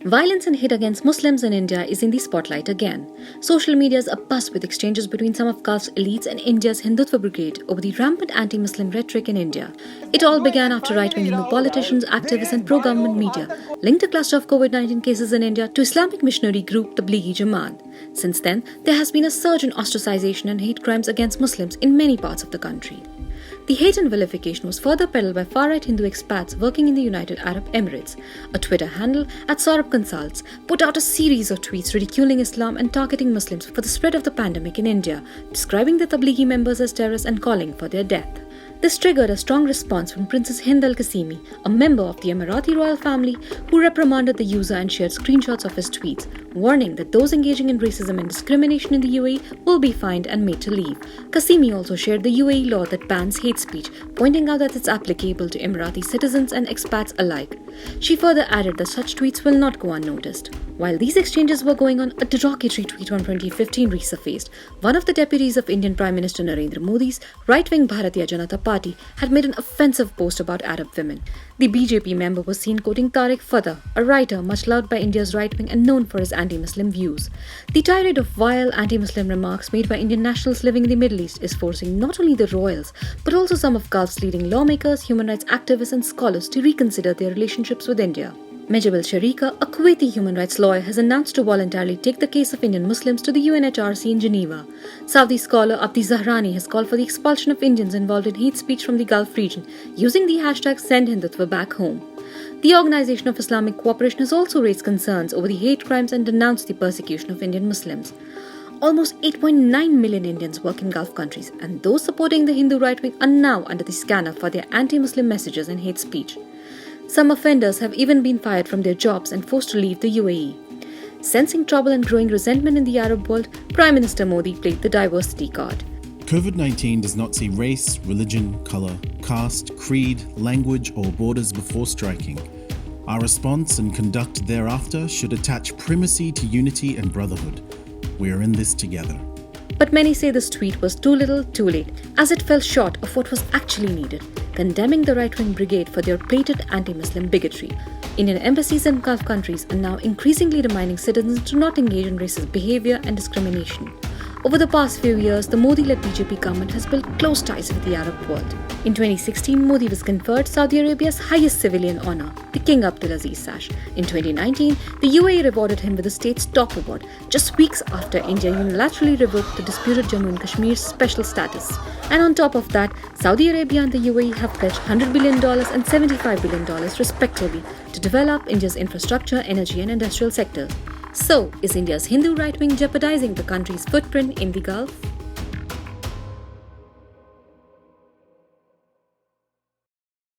Violence and hate against Muslims in India is in the spotlight again. Social media is abuzz with exchanges between some of Gulf's elites and India's Hindutva brigade over the rampant anti-Muslim rhetoric in India. It all began after right-wing Hindu politicians, activists and pro-government media linked a cluster of COVID-19 cases in India to Islamic missionary group Tablighi Jamaat. Since then, there has been a surge in ostracization and hate crimes against Muslims in many parts of the country. The hate and vilification was further peddled by far-right Hindu expats working in the United Arab Emirates. A Twitter handle @Saurabh Consults put out a series of tweets ridiculing Islam and targeting Muslims for the spread of the pandemic in India, describing the Tablighi members as terrorists and calling for their death. This triggered a strong response from Princess Hind Al-Qasimi, a member of the Emirati royal family, who reprimanded the user and shared screenshots of his tweets, warning that those engaging in racism and discrimination in the UAE will be fined and made to leave. Qasimi also shared the UAE law that bans hate speech, pointing out that it's applicable to Emirati citizens and expats alike. She further added that such tweets will not go unnoticed. While these exchanges were going on, a derogatory tweet from 2015 resurfaced. One of the deputies of Indian Prime Minister Narendra Modi's right-wing Bharatiya Janata Party had made an offensive post about Arab women. The BJP member was seen quoting Tariq Fatah, a writer much loved by India's right wing and known for his anti-Muslim views. The tirade of vile anti-Muslim remarks made by Indian nationals living in the Middle East is forcing not only the royals, but also some of Gulf's leading lawmakers, human rights activists and scholars to reconsider their relationships with India. Mejab al-Sharika, a Kuwaiti human rights lawyer, has announced to voluntarily take the case of Indian Muslims to the UNHRC in Geneva. Saudi scholar Abdi Zahrani has called for the expulsion of Indians involved in hate speech from the Gulf region using the hashtag #SendHindutva The Organization of Islamic Cooperation has also raised concerns over the hate crimes and denounced the persecution of Indian Muslims. Almost 8.9 million Indians work in Gulf countries, and those supporting the Hindu right wing are now under the scanner for their anti-Muslim messages and hate speech. Some offenders have even been fired from their jobs and forced to leave the UAE. Sensing trouble and growing resentment in the Arab world, Prime Minister Modi played the diversity card. COVID-19 does not see race, religion, colour, caste, creed, language or borders before striking. Our response and conduct thereafter should attach primacy to unity and brotherhood. We are in this together. But many say this tweet was too little, too late, as it fell short of what was actually needed, condemning the right-wing brigade for their blatant anti-Muslim bigotry. Indian embassies in Gulf countries are now increasingly reminding citizens to not engage in racist behavior and discrimination. Over the past few years, the Modi-led BJP government has built close ties with the Arab world. In 2016, Modi was conferred Saudi Arabia's highest civilian honour, the King Abdulaziz Sash. In 2019, the UAE rewarded him with the state's top award, just weeks after India unilaterally revoked the disputed Jammu and Kashmir's special status. And on top of that, Saudi Arabia and the UAE have pledged $100 billion and $75 billion respectively to develop India's infrastructure, energy and industrial sectors. So, is India's Hindu right wing jeopardizing the country's footprint in the Gulf?